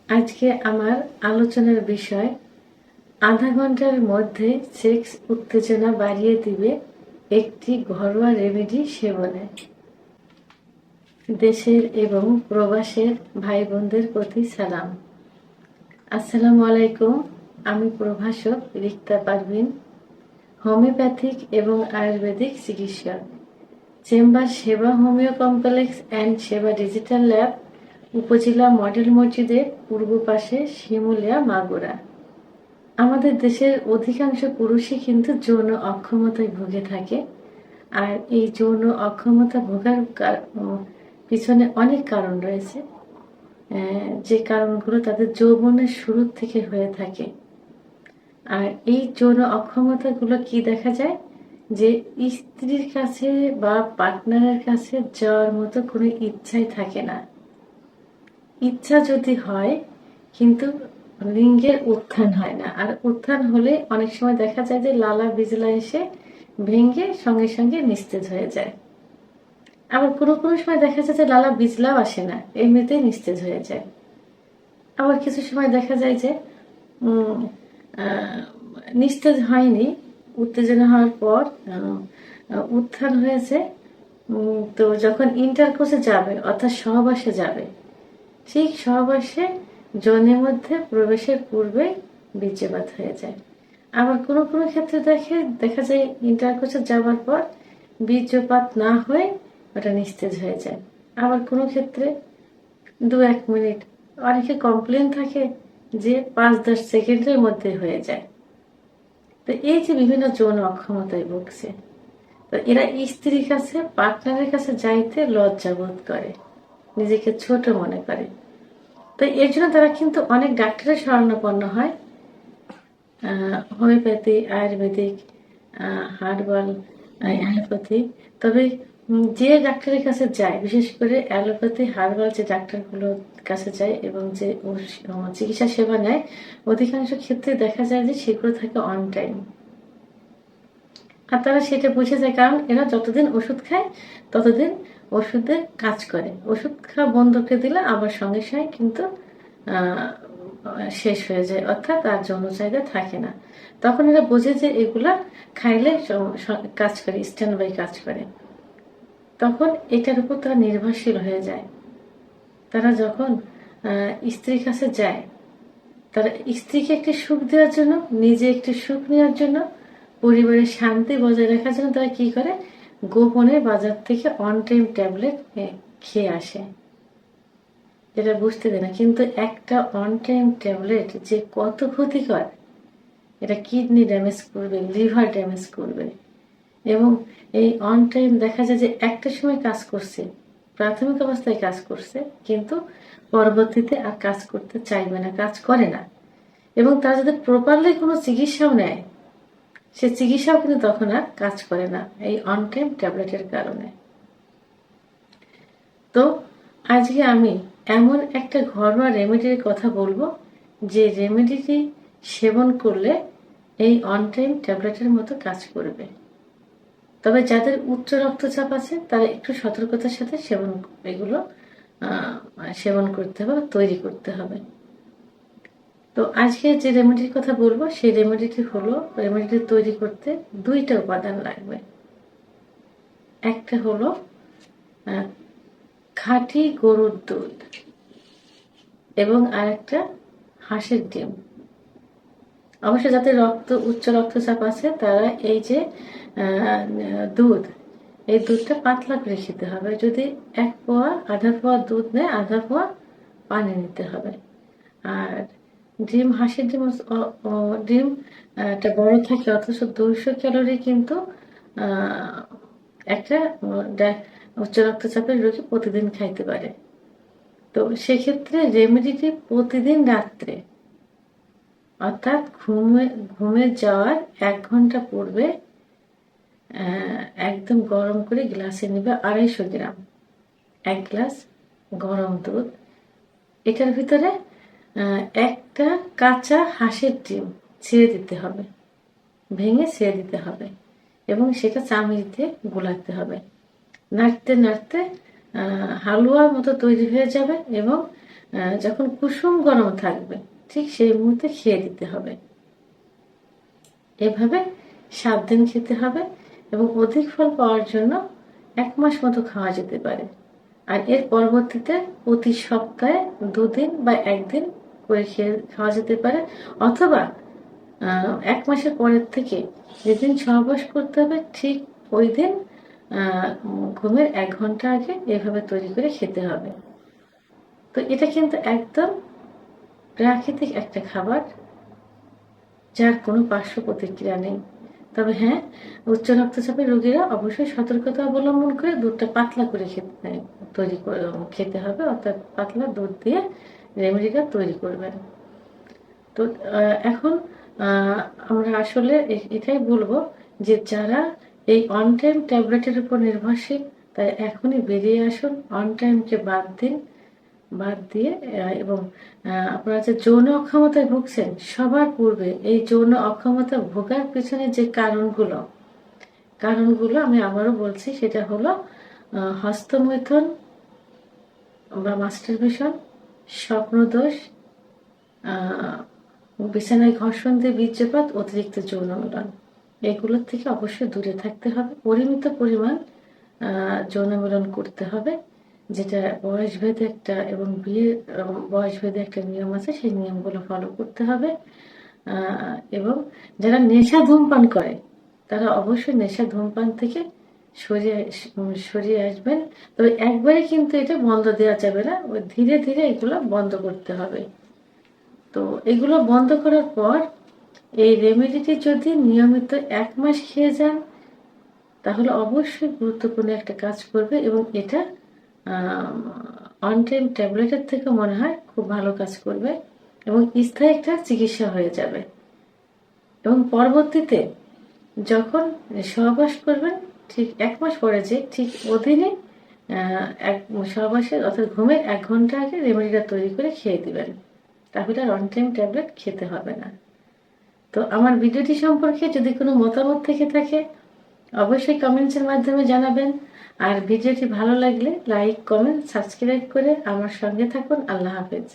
আজকে আমার আলোচনার বিষয় আধা ঘন্টার মধ্যে সেক্স উত্তেজনা বাড়িয়ে দিবে একটি ঘরোয়া রেমেডি সেবনে। দেশের এবং প্রবাসের ভাই বোনদের প্রতি সালাম। আসসালামু আলাইকুম। আমি প্রভাষক রিক্তা পারভিন, হোমিওপ্যাথিক এবং আয়ুর্বেদিক চিকিৎসক, চেম্বার সেবা হোমিও কমপ্লেক্স অ্যান্ড সেবা ডিজিটাল ল্যাব, উপজেলা মডেল মসজিদের পূর্ব পাশে, শিমুলিয়া, মাগুরা। আমাদের দেশের অধিকাংশ পুরুষই কিন্তু যৌন অক্ষমতায় ভুগে থাকে। আর এই যৌন অক্ষমতা ভোগার পিছনে অনেক কারণ রয়েছে, যে কারণগুলো তাদের যৌবনের শুরু থেকে হয়ে থাকে। আর এই যৌন অক্ষমতাগুলো কি দেখা যায়, যে স্ত্রীর কাছে বা পার্টনারের কাছে যাওয়ার মতো কোনো ইচ্ছাই থাকে না। ইচ্ছা যদি হয় কিন্তু লিঙ্গের উত্থান হয় না। আর উত্থান হলে অনেক সময় দেখা যায় যে লালা বিজলা এসে ভেঙে সঙ্গে সঙ্গে নিস্তেজ হয়ে যায়। আবার কোনো কোনো সময় দেখা যায় যে লালা বিজলাও আসে না, এমনিতেই নিস্তেজ হয়ে যায়। আবার কিছু সময় দেখা যায় যে নিস্তেজ হয়নি, উত্তেজনা হওয়ার পর উত্থান হয়েছে, তো যখন ইন্টারকোর্সে যাবে অর্থাৎ সহবাসে যাবে, ঠিক সহবাসে যৌনের মধ্যে প্রবেশের পূর্বে বীর্যপাত হয়ে যায়। আবার কোনো কোনো ক্ষেত্রে দেখা যায় ইন্টারকোর্সে যাওয়ার পর বীর্যপাত না হয়ে ওটা নিস্তেজ হয়ে যায়। আবার কোনো ক্ষেত্রে 2-1 মিনিট, অনেকে কমপ্লেন থাকে যে 5-10 সেকেন্ডের মধ্যে হয়ে যায়। তো এই যে বিভিন্ন যৌন অক্ষমতায় ভুগছে, তো এরা স্ত্রীর কাছে, পার্টনারের কাছে যাইতে লজ্জা বোধ করে, নিজেকে ছোট মনে করে। তো এর জন্য তারা কিন্তু অনেক ডাক্তারের শরণাপন্ন হয়, হোমিওপ্যাথি, আয়ুর্বেদিক, হার্বাল, অ্যালোপ্যাথি। তবে যে ডাক্তারের কাছে যায়, বিশেষ করে অ্যালোপ্যাথি, হার্বাল যে ডাক্তারগুলোর কাছে যায় এবং যে চিকিৎসা সেবা নেয়, অধিকাংশ ক্ষেত্রে দেখা যায় যে সেগুলো থাকে অন টাইম। আর তারা সেটা বুঝে যায়, কারণ এরা যতদিন ওষুধ খায় ততদিন ওষুধে কাজ করে। ওষুধ খাওয়া বন্ধ করে দিলে আবার সঙ্গে সঙ্গে কিন্তু শেষ হয়ে যায়, অর্থাৎ আর যৌন চাহিদা থাকে না। তখন এরা বোঝে যে এগুলা খাইলে কাজ করে, স্ট্যান্ড বাই কাজ করে। তখন এটার উপর তারা নির্ভরশীল হয়ে যায়। তারা যখন স্ত্রীর কাছে যায়, তারা স্ত্রীকে একটি সুখ দেওয়ার জন্য, নিজে একটি সুখ নেওয়ার জন্য, পরিবারের শান্তি বজায় রাখার জন্য তারা কি করে, গোপনে বাজার থেকে অন টাইম ট্যাবলেট খেয়ে আসে, যেটা বুঝতে দেয় না। কিন্তু একটা অন টাইম ট্যাবলেট যে কত ক্ষতিকর, এটা কিডনি ড্যামেজ করবে, লিভার ড্যামেজ করবে। এবং এই অন টাইম দেখা যায় যে একটা সময় কাজ করছে, প্রাথমিক অবস্থায় কাজ করছে, কিন্তু পরবর্তীতে আর কাজ করতে চাইবে না, কাজ করে না। এবং তারা যদি প্রপারলি কোনো চিকিৎসাও নেয়, সে চিকিৎসাও কিন্তু তখন আর কাজ করে না, এই অন টাইম ট্যাবলেটের কারণে। তো আজকে আমি এমন একটা ঘরোয়া রেমেডির কথা বলবো, যে রেমেডিটি সেবন করলে এই অন টাইম ট্যাবলেটের মতো কাজ করবে। তবে যাদের উচ্চ রক্তচাপ আছে তারা একটু সতর্কতার সাথে এগুলো সেবন করতে হবে, তৈরি করতে হবে। তো আজকে যে রেমেডির কথা বলবো, সেই রেমেডিটি তৈরি করতে 2টা উপাদান লাগবে। একটা হলো খাঁটি গরুর দুধ এবং আরেকটা হাঁসের ডিম। অবশ্য যাদের উচ্চ রক্তচাপ আছে তারা এই যে দুধ, এই দুধটা পাতলা করে খেতে হবে। যদি 1 পোয়া, আধা পোয়া দুধ নেয়, আধা পোয়া পানি নিতে হবে। আর ডিম, হাঁসের ডিম, ডিমটা বড় থাকে, অথচ 200 ক্যালোরি কিন্তু একটা উচ্চ রক্তচাপের রোগী প্রতিদিন খাইতে পারে। তো সেক্ষেত্রে রেমেডিটি প্রতিদিন রাত্রে, অর্থাৎ ঘুমে যাওয়ার 1 ঘন্টা পূর্বে একদম গরম করে গ্লাসে নেবে 250 গ্রাম, 1 গ্লাস গরম দুধ। এটার ভিতরে একটা কাঁচা হাঁসের ডিম ছেড়ে দিতে হবে, ভেঙে ছেড়ে দিতে হবে, এবং সেটা চামচ দিয়ে গোলাতে হবে। নাড়তে নাড়তে হালুয়ার মতো তৈরি হয়ে যাবে এবং যখন কুসুম গরম থাকবে ঠিক সেই মুহূর্তে খেয়ে দিতে হবে। এভাবে 7 দিন খেতে হবে এবং অধিক ফল পাওয়ার জন্য 1 মাস মতো খাওয়া যেতে পারে। আর এর পরবর্তীতে প্রতি সপ্তাহে 2 দিন বা 1 দিন করে খাওয়া যেতে পারে, অথবা 1 মাসের পরের থেকে যেদিন সহবাস করতে হবে ঠিক ওই দিন ঘুমের 1 ঘন্টা আগে এভাবে তৈরি করে খেতে হবে। তো এটা কিন্তু একদম প্রাকৃতিক একটা খাবার, যার কোনো পার্শ্ব প্রতিক্রিয়া নেই। তবে হ্যাঁ, উচ্চ রক্তচাপের রোগীরা অবশ্যই সতর্কতা অবলম্বন করে দুধটা পাতলা করে খেতে হবে, অর্থাৎ পাতলা দুধ দিয়ে রেমেডিটা তৈরি করবেন। তো এখন আমরা আসলে এটাই বলবো যে যারা এই অন টাইম ট্যাবলেটের উপর নির্ভরশীল, তাই এখনই বেরিয়ে আসুন, অন টাইমকে বাদ দিয়ে এবং আপনারা যে যৌন অক্ষমতায় ভুগছেন, সবার পূর্বে এই যৌন অক্ষমতা ভোগার পেছনে যে কারণগুলো আমি আবারও বলছি, সেটা হলো হস্তমৈথুন বা মাস্টারবেশন, স্বপ্নদোষ, বিছানায় ঘর্ষণ দিয়ে বীর্যপাত, অতিরিক্ত যৌন মিলন। এগুলোর থেকে অবশ্যই দূরে থাকতে হবে। পরিমিত পরিমাণ যৌন মিলন করতে হবে, যেটা বয়সভেদে এবং বিয়ের বয়সভেদে একটা নিয়ম আছে, সেই নিয়মগুলো ফলো করতে হবে। এবং যারা নেশা ধূমপান করে তারা অবশ্যই নেশা ধূমপান থেকে সরিয়ে আসবেন। তবে একবারে কিন্তু এটা বন্ধ দেওয়া যাবে না, ধীরে ধীরে এগুলো বন্ধ করতে হবে। তো এগুলো বন্ধ করার পর এই রেমেডিটি যদি নিয়মিত 1 মাস খেয়ে যান, তাহলে অবশ্যই গুরুত্বপূর্ণ একটা কাজ করবে এবং এটা অন টাইম ট্যাবলেটের থেকে মনে হয় খুব ভালো কাজ করবে এবং স্থায়ী একটা চিকিৎসা হয়ে যাবে। এবং পরবর্তীতে যখন সহবাস করবেন ঠিক 1 মাস পরে যে ঠিক অধীনে সহবাসের অর্থাৎ ঘুমের 1 ঘন্টা আগে রেমেডিটা তৈরি করে খেয়ে দিবেন, তাহলে আর অন টাইম ট্যাবলেট খেতে হবে না। তো আমার ভিডিওটি সম্পর্কে যদি কোনো মতামত থেকে থাকে অবশ্যই কমেন্টসের মাধ্যমে জানাবেন। আর ভিডিওটি ভালো লাগলে লাইক, কমেন্ট, সাবস্ক্রাইব করে আমার সঙ্গে থাকুন। আল্লাহ হাফেজ।